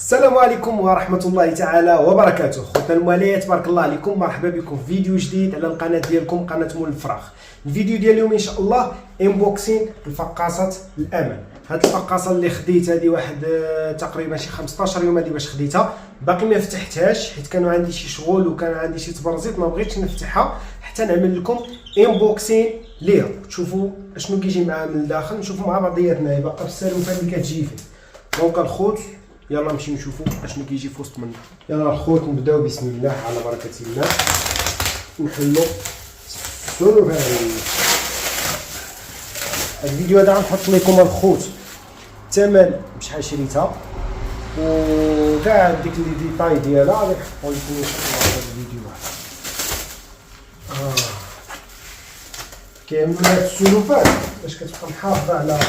السلام عليكم ورحمة الله تعالى وبركاته. خوتنا المواليات تبارك الله عليكم، مرحبا بكم في فيديو جديد على القناة ديالكم قناة مول الفراخ. الفيديو ديال اليوم ان شاء الله انبوكسين الفقاصات الامان. هاد الفقاصه اللي خديت هذه واحد تقريبا شي 15 يوم هذه باش خديتها، باقي ما فتحتهاش حيت كانوا عندي شي شغل وكان عندي شي تبرزيط ما بغيتش نفتحها حتى نعمل لكم انبوكسين ليها تشوفوا اشنو كيجي معها من الداخل، نشوفوا مع بعضياتنا باقا بالسالوفه اللي كتجي فيه. دونك الخوت يلا نمشي نشوفوا اشنو كيجي في وسط منه. يلا الخوت نبداو بسم الله على بركه الله. نحلوا السلوفه. الفيديو هذا غنحط لكم الخوت الثمن بشحال شريتها وكاع ديك لي ديتاي ديالها غادي نحطو لكم ان شاء الله في الفيديو هذا. كاين هاد السلوفات باش كتبقى محافظه على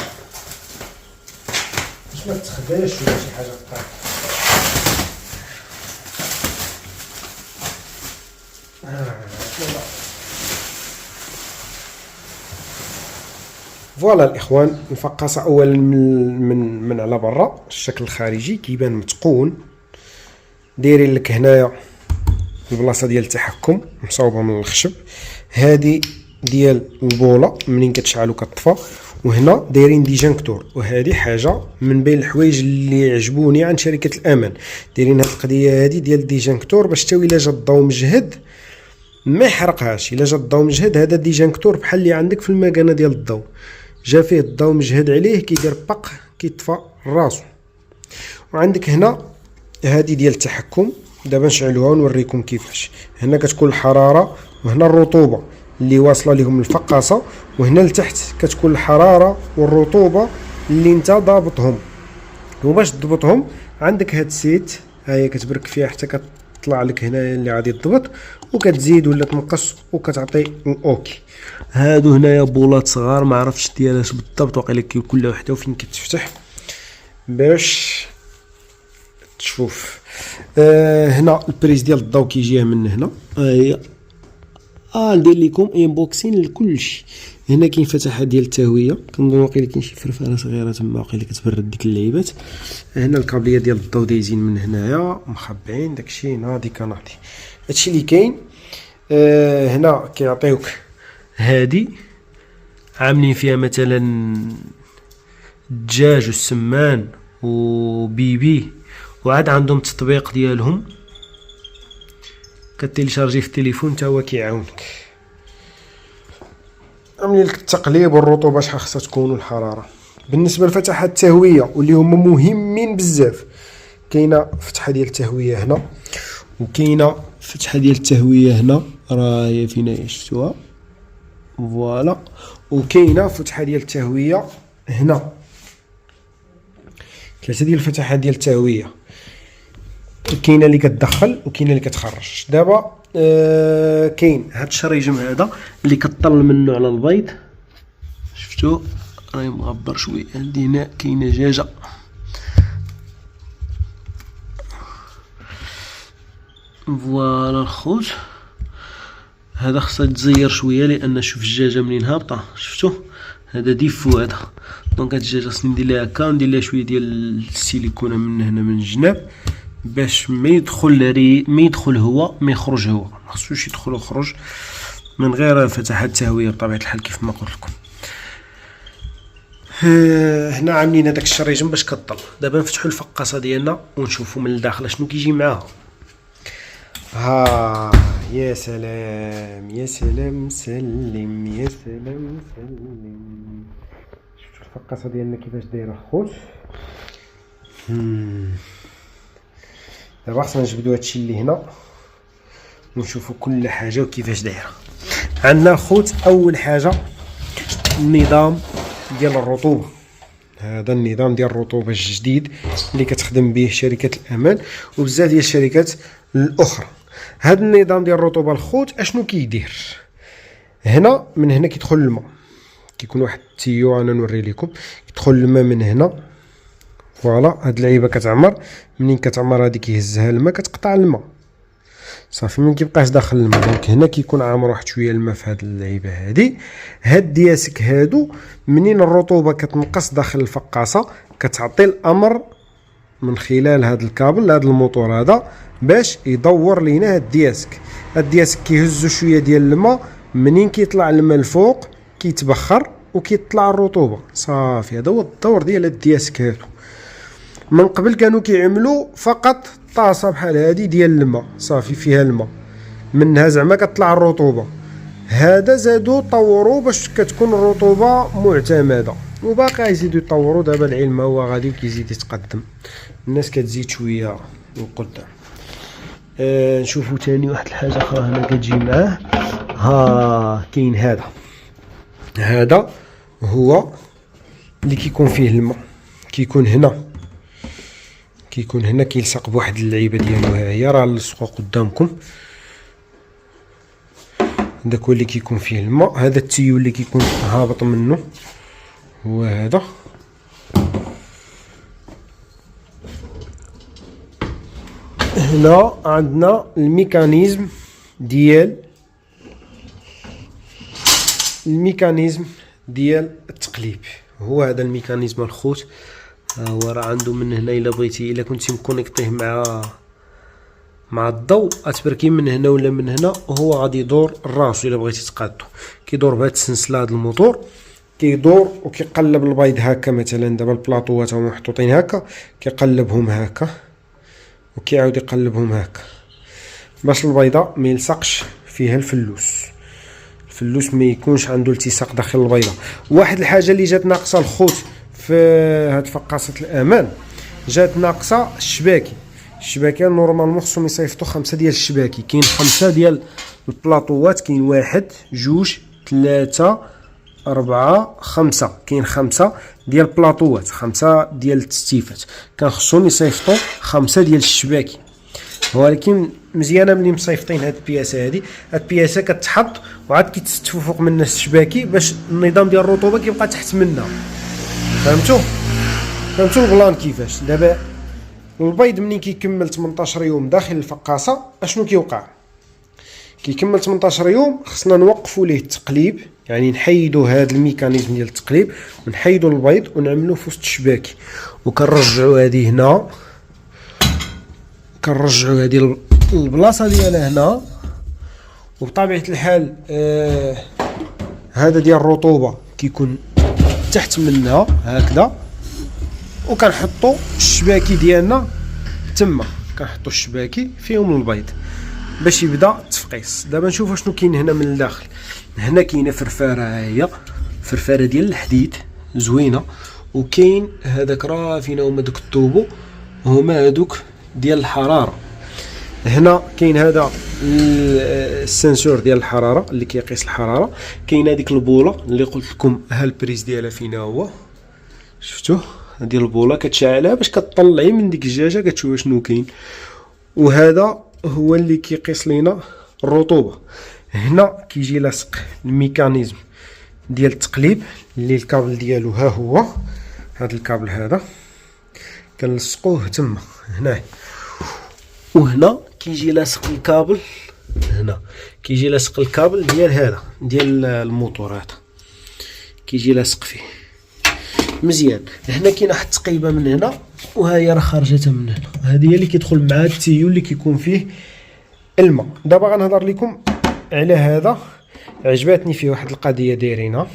باش ما تخداش ولا شي حاجه طيح. فوالا الاخوان، الفقاصه اولا من على برا الشكل الخارجي كيبان متقون، دايرين لك هنايا البلاصه ديال التحكم مصاوبه من الخشب، هذه ديال البوله منين كتشعل وكتطفى، وهنا دايرين ديجانكتور. وهذه حاجه من بين الحوايج اللي عجبوني عن شركه الامان، دايرين هذه القضيه هذه ديال الديجانكتور باش حتى الا جا الضوء مجهد ما يحرقهاش. الا جا الضوء مجهد هذا ديجانكتور بحال اللي عندك في المكانه ديال الضوء، جا فيه الضوء مجهد عليه كيدير بق كيطفى راسو. وعندك هنا هذه ديال التحكم، دابا نشعلوها ونوريكم كيفاش. هنا كتكون الحراره وهنا الرطوبه اللي واصله لهم الفقاصه، وهنا لتحت كتكون الحراره والرطوبه اللي انت ضابطهم. وباش تضبطهم عندك هاد السيت، ها هي كتبرك فيها حتى كتطلع لك هنايا اللي غادي تضبط، وكتزيد ولا تنقص وكتعطي الاوكي. هادو هنايا بولات صغار ما عرفتش ديالاش بالضبط، واقيلا كل وحده وفين كتفتح باش تشوف. هنا البريز ديال الضوء كيجيه من هنا، هي ندير لكم انبوكسين لكلشي. هنا كاين فتحه ديال التهويه، كنظن واقيلا كاين شي فرفره صغيره تما واقيلا كتبرد ديك اللعيبات. هنا الكابليه ديال الضوء دايزين من هنايا مخبعين، داكشي ناضي كناضي هادشي اللي كاين. هنا كيعطيوك هادي عاملين فيها مثلا الدجاج والسمان وبيبي، وعاد عندهم تطبيق ديالهم كتيليشارجي في التليفون تا هو كيعاونك. عاملين لك التقليب والرطوبه شحال خصها تكون والحراره. بالنسبه لفتحات التهويه واللي هما مهمين بزاف، كاينه فتحه ديال التهويه هنا، وكاينه فتحه ديال التهويه هنا راه هي فينا شفتوها فوالا، وكاينه فتحه ديال التهويه هنا. ثلاثه ديال الفتحات ديال التهويه، كاينه اللي كتدخل وكاينه اللي كتخرج. دابا كاين هاد الشريجم هذا اللي كطل منه على البيض، شفتو راهي مغبر شويه. عندي هنا كاينه دجاجه فوالا الخوت، هذا خصها تزير شويه لان شوف الدجاجه منين هابطه، شفتو هذا ديفو هذا. دونك هاد الدجاجه خصني ندير لها هكا، ندير لها شويه ديال السيليكونه من هنا من الجناب باش ما يدخل هواء ما يخرج هواء، ما خصوش يدخل ويخرج من غير فتحات التهويه بطبيعه الحال كيف ما قلت لكم. هنا عاملين هذاك الشريجم باش كطل. دابا نفتحوا الفقاصه ديالنا ونشوفوا من الداخل شنو كيجي معاها. يا سلام يا سلام سلم يا سلام سلم. شفتوا الفقاصه ديالنا كيفاش دايره خوت. دابا خصنا نجبدو هادشي اللي هنا ونشوفوا كل حاجه وكيفاش دايره. عندنا خوت اول حاجه النظام ديال الرطوبه. هذا النظام ديال الرطوبه الجديد اللي كتخدم به شركه الامان وبزاف ديال الشركات الاخرى. هذا النظام ديال الرطوبه الخوت اشنو كيدير؟ هنا من هنا كيدخل الماء، كيكون واحد التيو انا نوري لكم، كيدخل الماء من هنا فوالا. هاد اللعيبه كتعمر، منين كتعمر هادي كيهزها الماء كتقطع الماء صافي، ما كيبقاش داخل الماء. دونك هنا كيكون عامر واحد شويه الماء في هاد اللعيبه هادي. هاد دياسك هادو منين الرطوبه كتنقص داخل الفقاصه كتعطي الامر من خلال هذا الكابل لهذا الموتور هذا باش يدور لينا هاد الدياسك. هاد الدياسك كيهزو شويه ديال الماء، منين كيطلع الماء الفوق كيتبخر وكيطلع الرطوبه صافي. هذا هو الدور ديال هاد الدياسك هادو. من قبل كانوا كيعملوا فقط طاسه بحال هذه ديال الماء صافي فيها الماء، منها زعما كتطلع الرطوبه. هذا زادوا طوروا باش كتكون الرطوبه معتمده، وباقي يزيدوا يطوروا. دابا العلم هو غادي وكيزيد يتقدم، الناس كتزيد شويه للقدام. نشوفوا تاني واحد الحاجه اخرى هنا كتجي معاه. ها كاين هذا هو اللي كيكون فيه الماء، كيكون هنا كيلصق بواحد اللعيبه ديالو. ها هي راه لصقوا قدامكم. داك هو اللي كيكون فيه الماء. هذا التيو اللي كيكون هابط منه هو هذا. هنا عندنا الميكانيزم ديال التقليب. هو هذا الميكانيزم الخوت. هو راه عنده من هنا الا بغيتي، الا كنتي مكونيكطيه مع الضوء اتبركي من هنا ولا من هنا، وهو غادي يدور الراس. الا بغيتي تقادو كيدور بهاد السلسله. هاد الموتور كيدور وكيقلب البيض هكا. مثلا دابا البلاطوات هما محطوطين هكا، كيقلبهم هكا وكيعاود يقلبهم هكا باش البيضه ما يلصقش فيها الفلوس ما يكونش عنده التصاق داخل البيضه. واحد الحاجه اللي جات ناقصه الخوت في هاد فقاصه الامان، جات ناقصه الشباكي نورمالمون خصهم يصيفطوا 5 ديال الشباكي. كاين 5 ديال البلاطوات، كاين 1 2 3 4 5، كاين 5 ديال البلاطوات، 5 ديال التستيفات. كان خصهم يصيفطوا 5 ديال الشباكي، ولكن مزيانه ملي مصيفطين هاد البياسه. هاد البياسه كتحط وعاد كيتستفوا فوق منها الشباكي باش النظام ديال الرطوبه كيبقى تحت منها. فهمتوا البلان كيفاش؟ دابا البيض منين كيكمل 18 يوم داخل الفقاصه اشنو كيوقع؟ كيكمل 18 يوم خصنا نوقفوا ليه التقليب، يعني نحيدوا هذا الميكانيزم ديال التقليب ونحيدوا البيض ونعملوه في وسط الشباكي، وكنرجعوا هذه هنا، كنرجعوا هذه البلاصه ديالها هنا. وبطبيعه الحال هذا ديال الرطوبه كيكون تحت منها هكذا، وكنحطوا الشباكي ديالنا تما، كنحطوا الشباكي فيهم البيض باش يبدا التفقيس. دابا نشوفوا شنو كاين هنا من الداخل. هنا كاينه فرفاره، ها هي فرفاره ديال الحديد زوينه، وكاين هذاك راه فينا هما دوك الطوبو، هما هذوك ديال الحراره. هنا كاين هذا السنسور ديال الحراره اللي كيقيس الحراره. كاين هذيك البوله اللي قلت لكم ها البريز ديالها فينا هو، شفتوه؟ هذه البوله كتشعلها باش كتطلعي من ديك الدجاجه كتشوفي شنو كاين. وهذا هو اللي كيقيس لينا الرطوبه. هنا كيجي لاصق الميكانيزم ديال التقليب اللي الكابل ديالو ها هو، هذا الكابل هذا كنلصقوه تما هنا. وهنا كيجي لاصق الكابل، هنا كيجي لاصق الكابل ديال هذا ديال الموتور، هذا كيجي لاصق فيه مزيان. هنا كاين واحد التقيبه من هنا، وها هي راه خرجتها من هنا. هذه هي اللي كيدخل مع التيو اللي كيكون فيه الماء. دابا غنهضر لكم على هذا، عجباتني فيه واحد القضيه دايرينها.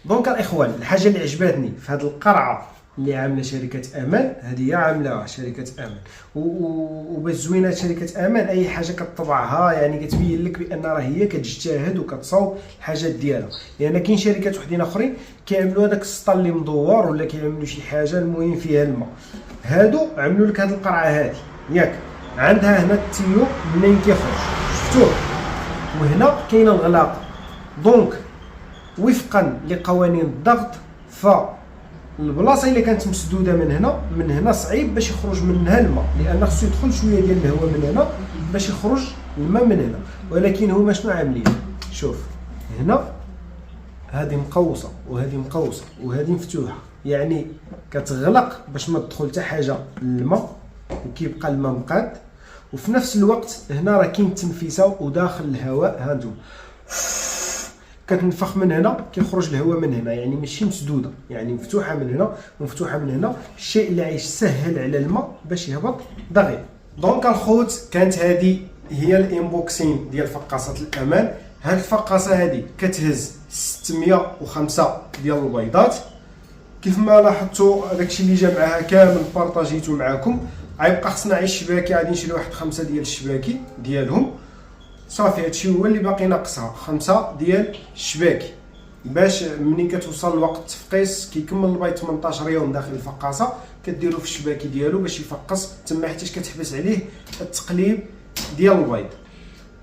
دونك الاخوان، الحاجه اللي عجباتني في هذه القرعه اللي عامله شركه امان، هذه هي عاملاها شركه امان. وباش زوينه شركه امان، اي حاجه كتطبعها يعني كتبين لك بان راه هي كتجتهد وكتصاوب الحاجات ديالها. لان كاين شركات وحدين اخرين كيعملوا هذاك السطل اللي مدور، ولا كيعملوا شي حاجه المهم فيها الماء. هادو عملوا لك هذه القرعه هذه ياك، عندها هنا التيو منين كيخرج، شفتوه؟ وهنا كاينه الغلاقه. دونك وفقا لقوانين الضغط، البلاصه اللي كانت مسدوده من هنا صعيب باش يخرج منها الماء، لان خصو يدخل شويه ديال الهواء من هنا باش يخرج الماء من هنا. ولكن هما شنو عاملين؟ شوف هنا هذه مقوصه وهذه مقوصه وهذه مفتوحه، يعني كتغلق باش ما تدخل حتى حاجه للماء وكيبقى الماء مقاد. وفي نفس الوقت هنا راه كاين تنفيسه وداخل الهواء. ها انتم كتنفخ من هنا كيخرج الهواء من هنا، يعني ماشي مسدوده، يعني مفتوحه من هنا ومفتوحه من هنا. الشيء اللي عايش سهل على الماء باش يهبط دغيا. دونك الخوت كانت هذه هي الانبوكسين ديال فقاصه الامان. هاد الفقاصه هذه كتهز 605 ديال البيضات. كيف ما لاحظتوا داكشي اللي جا معها كامل بارطاجيته معكم. غيبقى خصنا الشباكي، غادي نشري واحد 5 ديال الشباكي ديالهم صافي. هادشي هو اللي باقي ناقصها، 5 ديال الشباكي باش ملي كتوصل لوقت التفقيس كيكمل البيض 18 يوم داخل الفقاصه كديروا في الشباكي ديالو باش يفقص تما حيت كتحبس عليه التقليب ديال البيض.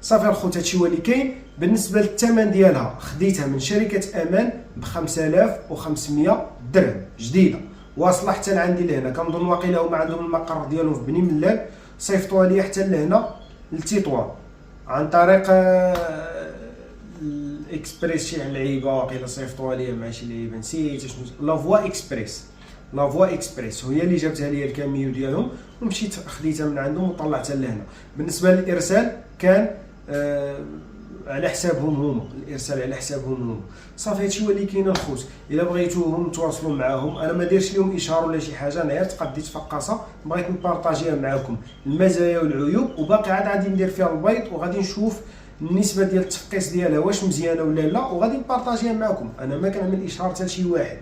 صافي الخوت هادشي هو اللي كاين. بالنسبه للثمن ديالها خديتها من شركه امان ب 5500 درهم جديده، واصله حتى لعندي لهنا. كنظن واقيلا هما عندهم المقر ديالهم في بني ملال، صيفطوها لي حتى لهنا لتطوان عن طريق الاكسبريس. شي لعيبه واقيلا صيفطوها لي مع شي لعيبه نسيت شنو، لافوا اكسبريس. لافوا اكسبريس هي اللي جابتها لي الكاميو ديالهم ومشيت خديتها من عندهم وطلعتها لهنا. بالنسبه للارسال كان على حسابهم هما، الارسال على حسابهم هما. صافي هادشي هو اللي كاين الخوت. الا بغيتوهم تواصلوا معاهم، انا ما دايرش لهم اشهار ولا شي حاجه، انا غير تقديت فقاصه بغيت نبارطاجيها معاكم المزايا والعيوب، وباقي عاد غادي ندير فيها البيض وغادي نشوف النسبه ديال التفقيس ديالها واش مزيانه ولا لا، وغادي نبارطاجيها معاكم. انا ما كنعمل اشهار حتى لشي واحد،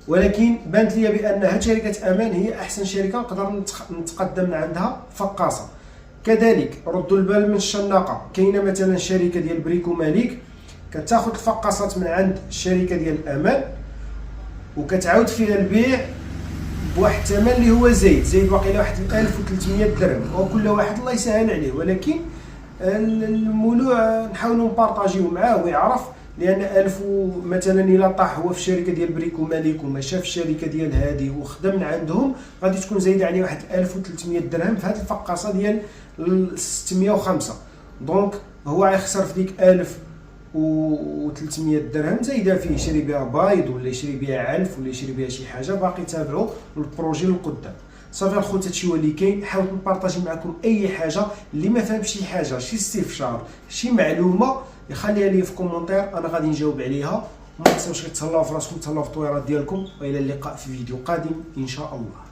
ولكن بانت لي بان هاد شركه امان هي احسن شركه نقدر نتقدم من عندها فقاصه. كذلك ردوا البال من الشناقه، كاينه مثلا شركه ديال بريكو مالك كتاخذ الفقاصات من عند الشركه ديال الامان وكتعاود فيها البيع بواحد الثمن اللي هو زايد واقيلا واحد 1300 درهم، وكل واحد الله يسهل عليه. ولكن المولوع نحاولوا نبارطاجيو معاه ويعرف، لان 1000 مثلا الا طاح هو في الشركه ديال بريكو مالك وما شاف الشركه ديال هادي وخدم من عندهم غادي تكون زايده عليه واحد 1300 درهم في هذه الفقاصه ديال 605. دونك هو غيخسر في ديك 1300 درهم زايده فيه، يشري بها بايض ولا يشري بها علف ولا يشري بها شي حاجه باقي تابعوا البروجي للقدام. صافي الخوت هادشي هو اللي كاين. حاولت نبارطاجي معكم اي حاجه اللي ما فهمش شي حاجه، شي استفسار، شي معلومه يخليها لي في كومونتير، انا غادي نجاوب عليها. وما تنساوش تهلاو في راسكم، تهلاو في الطويرات ديالكم، والى اللقاء في فيديو قادم ان شاء الله.